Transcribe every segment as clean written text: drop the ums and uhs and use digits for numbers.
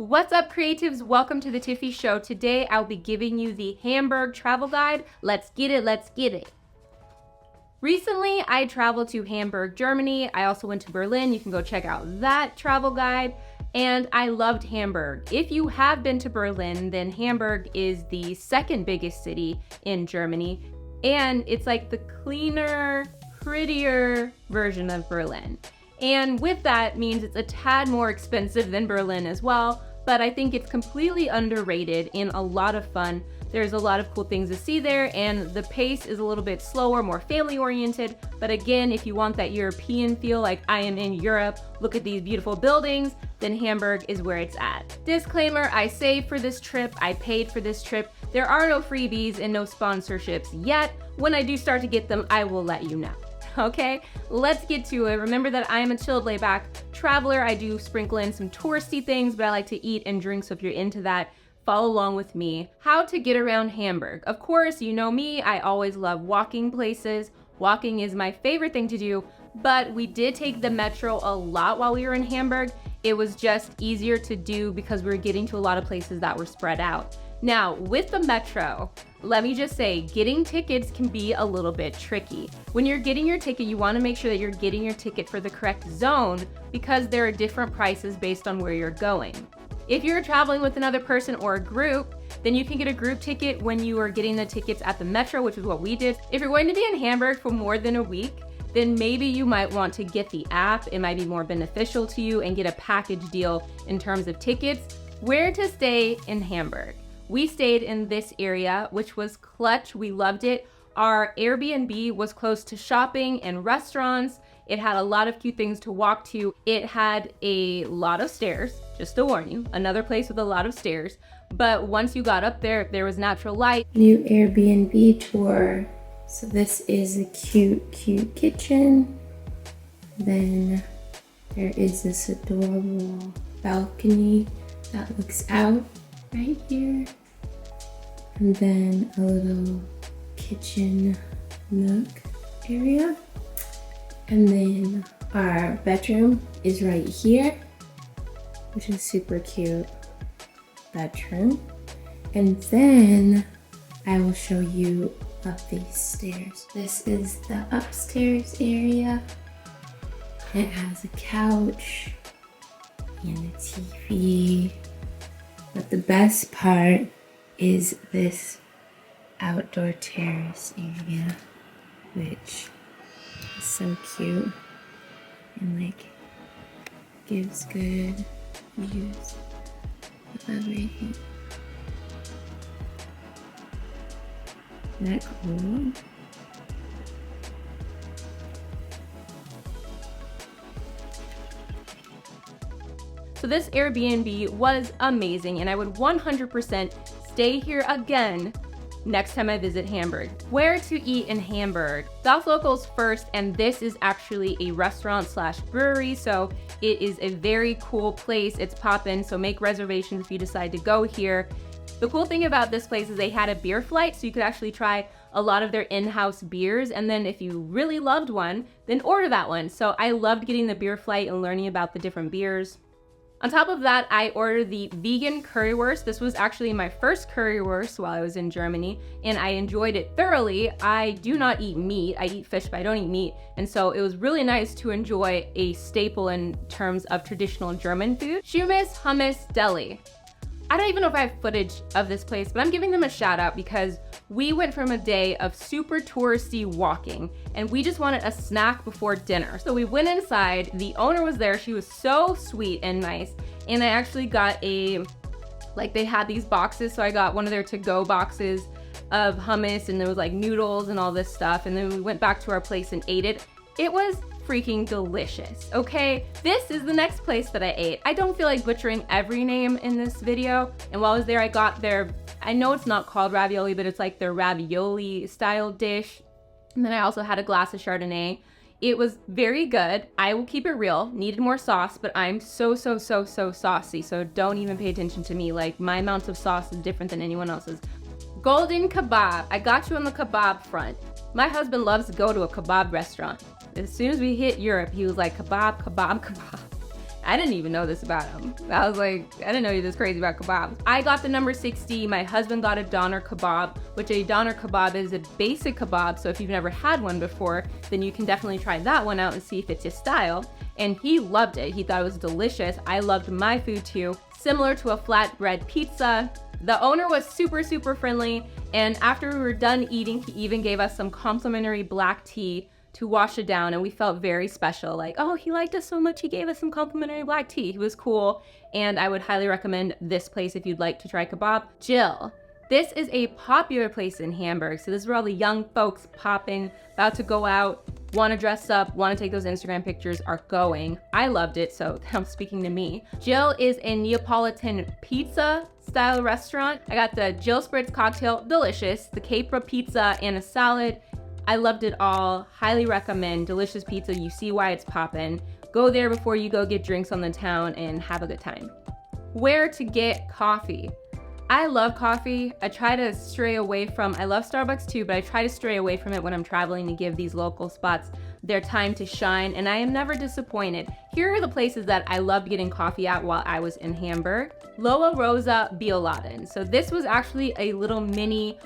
What's up, creatives? Welcome to the Tiffy Show. Today I'll be giving you the Hamburg travel guide. Let's get it, let's get it. Recently, I traveled to Hamburg, Germany. I also went to Berlin. You can go check out that travel guide. And I loved Hamburg. If you have been to Berlin, then Hamburg is the second biggest city in Germany. And it's like the cleaner, prettier version of Berlin. And with that means it's a tad more expensive than Berlin as well, but I think it's completely underrated and a lot of fun. There's a lot of cool things to see there, and the pace is a little bit slower, more family oriented. But again, if you want that European feel like I am in Europe, look at these beautiful buildings, then Hamburg is where it's at. Disclaimer, I saved for this trip, I paid for this trip. There are no freebies and no sponsorships yet. When I do start to get them, I will let you know. Okay, let's get to it. Remember that I am a chilled, laid back traveler. I do sprinkle in some touristy things, but I like to eat and drink, so if you're into that, follow along with me. How to get around Hamburg. Of course, you know me, I always love walking places. Walking is my favorite thing to do, but we did take the metro a lot while we were in Hamburg. It was just easier to do because we were getting to a lot of places that were spread out. Now, with the metro, let me just say, getting tickets can be a little bit tricky. When you're getting your ticket, you want to make sure that you're getting your ticket for the correct zone because there are different prices based on where you're going. If you're traveling with another person or a group, then you can get a group ticket when you are getting the tickets at the metro, which is what we did. If you're going to be in Hamburg for more than a week, then maybe you might want to get the app. It might be more beneficial to you and get a package deal in terms of tickets. Where to stay in Hamburg? We stayed in this area, which was clutch. We loved it. Our Airbnb was close to shopping and restaurants. It had a lot of cute things to walk to. It had a lot of stairs, just to warn you, another place with a lot of stairs. But once you got up there, there was natural light. New Airbnb tour. So this is a cute kitchen. Then there is this adorable balcony that looks out right here. And then a little kitchen nook area. And then our bedroom is right here, which is super cute bedroom. And then I will show you up these stairs. This is the upstairs area. It has a couch and a TV. But the best part is this outdoor terrace area, which is so cute and like gives good views of everything. Isn't that cool? So this Airbnb was amazing, and I would 100% stay here again next time I visit Hamburg. Where to eat in Hamburg? Das Lokal's first, and this is actually a restaurant slash brewery, so it is a very cool place. It's poppin', so make reservations if you decide to go here. The cool thing about this place is they had a beer flight, so you could actually try a lot of their in-house beers, and then if you really loved one, then order that one. So I loved getting the beer flight and learning about the different beers. On top of that, I ordered the vegan currywurst. This was actually my first currywurst while I was in Germany, and I enjoyed it thoroughly. I do not eat meat. I eat fish, but I don't eat meat. And so it was really nice to enjoy a staple in terms of traditional German food. Schumis Hummus Deli. I don't even know if I have footage of this place, but I'm giving them a shout out because we went from a day of super touristy walking and we just wanted a snack before dinner. So we went inside, the owner was there, she was so sweet and nice. And I actually got they had these boxes, so I got one of their to-go boxes of hummus, and there was like noodles and all this stuff. And then we went back to our place and ate it. It was freaking delicious, okay? This is the next place that I ate. I don't feel like butchering every name in this video. And while I was there, I got their, I know it's not called ravioli, but it's like their ravioli style dish. And then I also had a glass of Chardonnay. It was very good. I will keep it real. Needed more sauce, but I'm so saucy. So don't even pay attention to me. Like, my amount of sauce is different than anyone else's. Golden kebab. I got you on the kebab front. My husband loves to go to a kebab restaurant. As soon as we hit Europe, he was like, kebab, kebab, kebab. I didn't even know this about him. I was like, I didn't know you're this crazy about kebabs. I got the number 60. My husband got a doner kebab, which a doner kebab is a basic kebab. So if you've never had one before, then you can definitely try that one out and see if it's your style. And he loved it. He thought it was delicious. I loved my food too. Similar to a flatbread pizza. The owner was super, super friendly. And after we were done eating, he even gave us some complimentary black tea to wash it down, and we felt very special. Like, oh, he liked us so much, he gave us some complimentary black tea. He was cool, and I would highly recommend this place if you'd like to try kebab. Jill. This is a popular place in Hamburg, so this is where all the young folks popping, about to go out, want to dress up, want to take those Instagram pictures are going. I loved it, so I'm speaking to me. Jill is a Neapolitan pizza style restaurant. I got the Jill Spritz cocktail, delicious, the capra pizza, and a salad. I loved it all. Highly recommend. Delicious pizza. You see why it's poppin'. Go there before you go get drinks on the town and have a good time. Where to get coffee? I love coffee. I try to stray away from, I love Starbucks too, but I try to stray away from it when I'm traveling to give these local spots their time to shine, and I am never disappointed. Here are the places that I loved getting coffee at while I was in Hamburg. Lollo Rossa Bioladen. So this was actually a little mini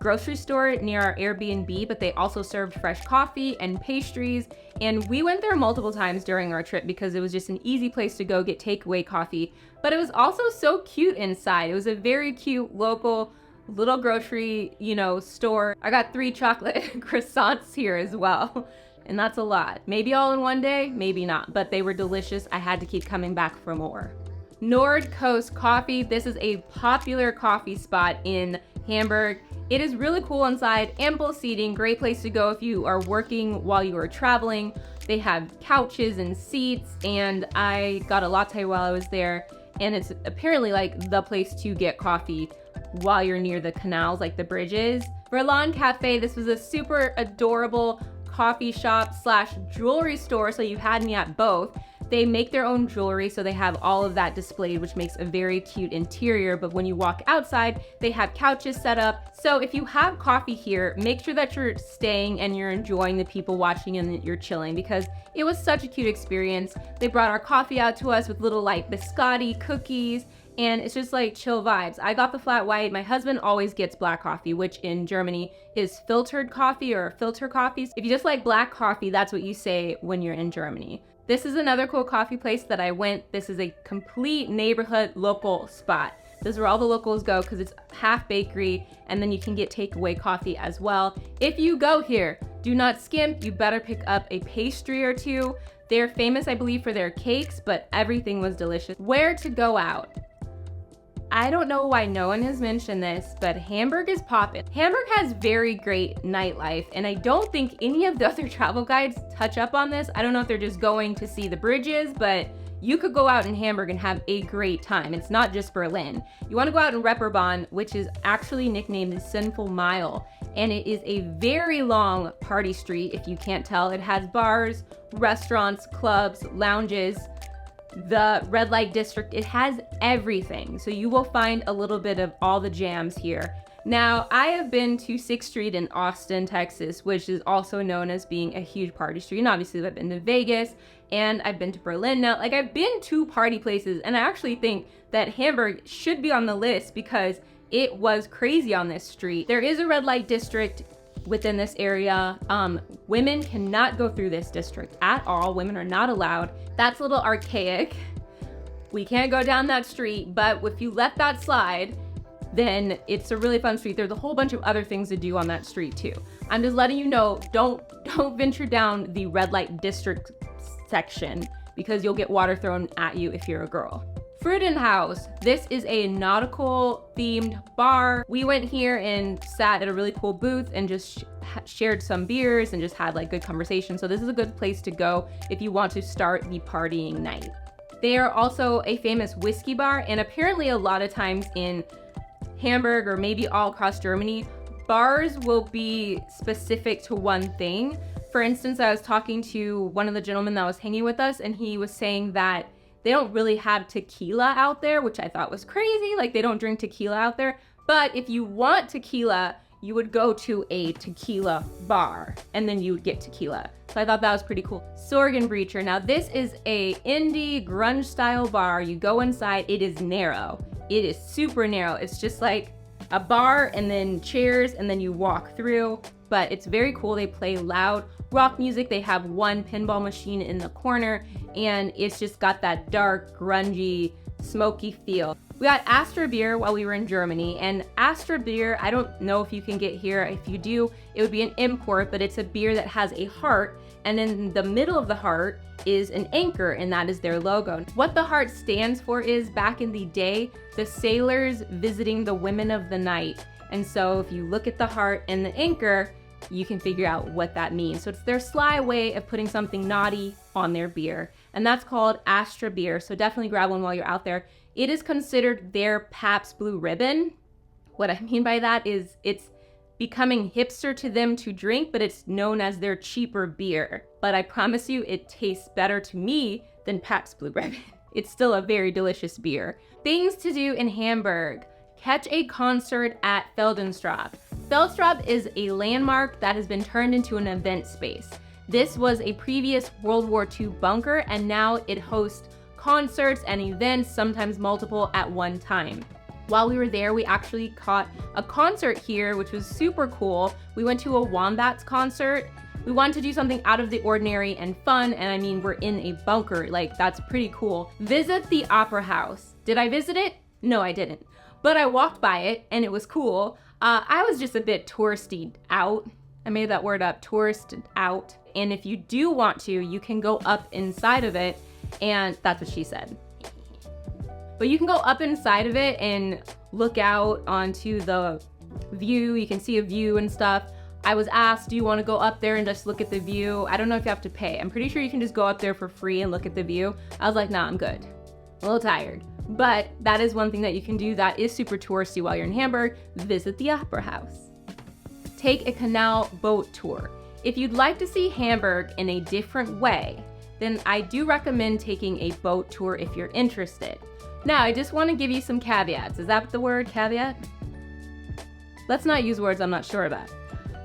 grocery store near our Airbnb, but they also served fresh coffee and pastries. And we went there multiple times during our trip because it was just an easy place to go get takeaway coffee. But it was also so cute inside. It was a very cute local little grocery, store. I got 3 chocolate croissants here as well. And that's a lot. Maybe all in one day, maybe not, but they were delicious. I had to keep coming back for more. Nord Coast Coffee. This is a popular coffee spot in Hamburg. It is really cool inside, ample seating, great place to go if you are working while you are traveling. They have couches and seats, and I got a latte while I was there, and it's apparently like the place to get coffee while you're near the canals, like the bridges. Verlan Cafe, this was a super adorable coffee shop slash jewelry store, so you had me at both. They make their own jewelry, so they have all of that displayed, which makes a very cute interior. But when you walk outside, they have couches set up. So if you have coffee here, make sure that you're staying and you're enjoying the people watching and that you're chilling, because it was such a cute experience. They brought our coffee out to us with little like biscotti cookies, and it's just like chill vibes. I got the flat white. My husband always gets black coffee, which in Germany is filtered coffee or filter coffees. If you just like black coffee, that's what you say when you're in Germany. This is another cool coffee place that I went. This is a complete neighborhood local spot. This is where all the locals go because it's half bakery, and then you can get takeaway coffee as well. If you go here, do not skimp. You better pick up a pastry or two. They're famous, I believe, for their cakes, but everything was delicious. Where to go out? I don't know why no one has mentioned this, but Hamburg is poppin'. Hamburg has very great nightlife, and I don't think any of the other travel guides touch up on this. I don't know if they're just going to see the bridges, but you could go out in Hamburg and have a great time. It's not just Berlin. You want to go out in Reeperbahn, which is actually nicknamed the Sinful Mile, and it is a very long party street, if you can't tell. It has bars, restaurants, clubs, lounges, the red light district. It has everything, so you will find a little bit of all the jams here. Now, I have been to 6th Street in Austin, Texas, which is also known as being a huge party street, and obviously I've been to Vegas and I've been to Berlin now. Like, I've been to party places, and I actually think that Hamburg should be on the list because it was crazy on this street. There is a red light district within this area. Women cannot go through this district at all. Women are not allowed. That's a little archaic. We can't go down that street, but if you let that slide, then it's a really fun street. There's a whole bunch of other things to do on that street too. I'm just letting you know, don't venture down the red light district section because you'll get water thrown at you if you're a girl. Freudenhaus. This is a nautical themed bar. We went here and sat at a really cool booth and just shared some beers and just had like good conversation. So this is a good place to go if you want to start the partying night. They are also a famous whiskey bar, and apparently a lot of times in Hamburg or maybe all across Germany, bars will be specific to one thing. For instance, I was talking to one of the gentlemen that was hanging with us, and he was saying that they don't really have tequila out there, which I thought was crazy. Like, they don't drink tequila out there. But if you want tequila, you would go to a tequila bar and then you would get tequila. So I thought that was pretty cool. Sorgenbrecher. Now this is a indie grunge style bar. You go inside, it is narrow. It is super narrow. It's just like a bar and then chairs and then you walk through, but it's very cool. They play loud rock music. They have one pinball machine in the corner and it's just got that dark, grungy, smoky feel. We got Astra beer while we were in Germany, and Astra beer, I don't know if you can get here. If you do, it would be an import, but it's a beer that has a heart, and in the middle of the heart is an anchor, and that is their logo. What the heart stands for is, back in the day, the sailors visiting the women of the night. And so if you look at the heart and the anchor, you can figure out what that means. So it's their sly way of putting something naughty on their beer, and that's called Astra beer. So definitely grab one while you're out there. It is considered their Pabst Blue Ribbon. What I mean by that is it's becoming hipster to them to drink, but it's known as their cheaper beer. But I promise you, it tastes better to me than Pabst Blue Ribbon. It's still a very delicious beer. Things to do in Hamburg. Catch a concert at Feldstraat. Feldstraat is a landmark that has been turned into an event space. This was a previous World War II bunker, and now it hosts concerts and events, sometimes multiple at one time. While we were there, we actually caught a concert here, which was super cool. We went to a Wombats concert. We wanted to do something out of the ordinary and fun, and I mean, we're in a bunker, like that's pretty cool. Visit the Opera House. Did I visit it? No, I didn't. But I walked by it and it was cool. I was just a bit touristy out. I made that word up, touristed out. And if you do want to, you can go up inside of it, and that's what she said. But you can go up inside of it and look out onto the view. You can see a view and stuff. I was asked, do you want to go up there and just look at the view? I don't know if you have to pay. I'm pretty sure you can just go up there for free and look at the view. I was like, nah, I'm good. A little tired. But that is one thing that you can do that is super touristy while you're in Hamburg. Visit the Opera House. Take a canal boat tour. If you'd like to see Hamburg in a different way, then I do recommend taking a boat tour if you're interested. Now, I just want to give you some caveats. Is that the word, caveat? Let's not use words I'm not sure about.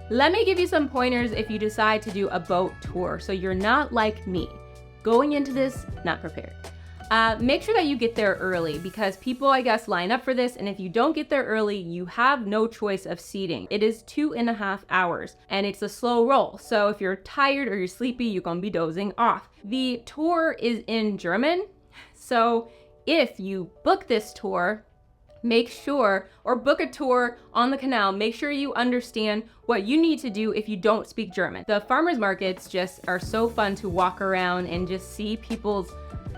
Let me give you some pointers if you decide to do a boat tour, so you're not like me, going into this not prepared. Make sure that you get there early, because people, I guess, line up for this, and if you don't get there early, you have no choice of seating. It is 2.5 hours, and it's a slow roll, so if you're tired or you're sleepy, you're gonna be dozing off. The tour is in German, so if you book this tour, make sure, or book a tour on the canal, make sure you understand what you need to do if you don't speak German. The farmers markets just are so fun to walk around and just see people's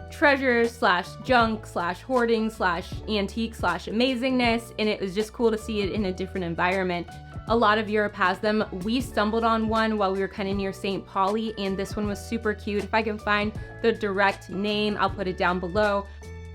treasures slash junk slash hoarding slash antique slash amazingness, and it was just cool to see it in a different environment. A lot of Europe has them. We stumbled on one while we were kind of near St. Pauli, and this one was super cute. If I can find the direct name, I'll put it down below.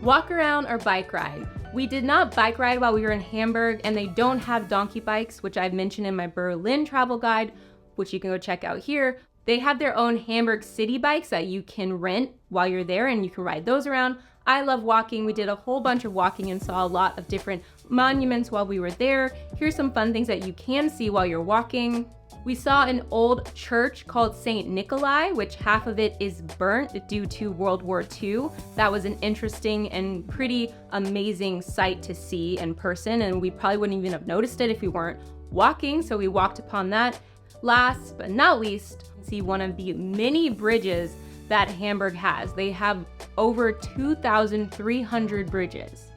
Walk around or bike ride. We did not bike ride while we were in Hamburg, and they don't have donkey bikes, which I've mentioned in my Berlin travel guide, which you can go check out here. They have their own Hamburg city bikes that you can rent while you're there, and you can ride those around. I love walking. We did a whole bunch of walking and saw a lot of different monuments while we were there. Here's some fun things that you can see while you're walking. We saw an old church called St. Nikolai, which half of it is burnt due to World War II. That was an interesting and pretty amazing sight to see in person, and we probably wouldn't even have noticed it if we weren't walking, so we walked upon that. Last but not least, see one of the many bridges that Hamburg has. They have over 2,300 bridges.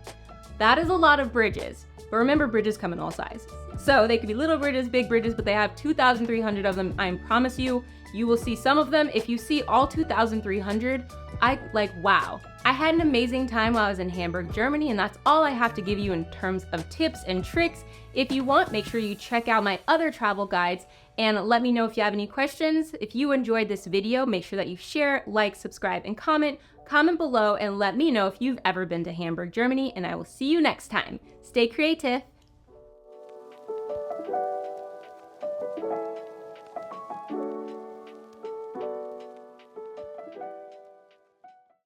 That is a lot of bridges, but remember, bridges come in all sizes. So they could be little bridges, big bridges, but they have 2,300 of them. I promise you, you will see some of them. If you see all 2,300, wow. I had an amazing time while I was in Hamburg, Germany, and that's all I have to give you in terms of tips and tricks. If you want, make sure you check out my other travel guides and let me know if you have any questions. If you enjoyed this video, make sure that you share, like, subscribe, and comment. Comment below and let me know if you've ever been to Hamburg, Germany, and I will see you next time. Stay creative.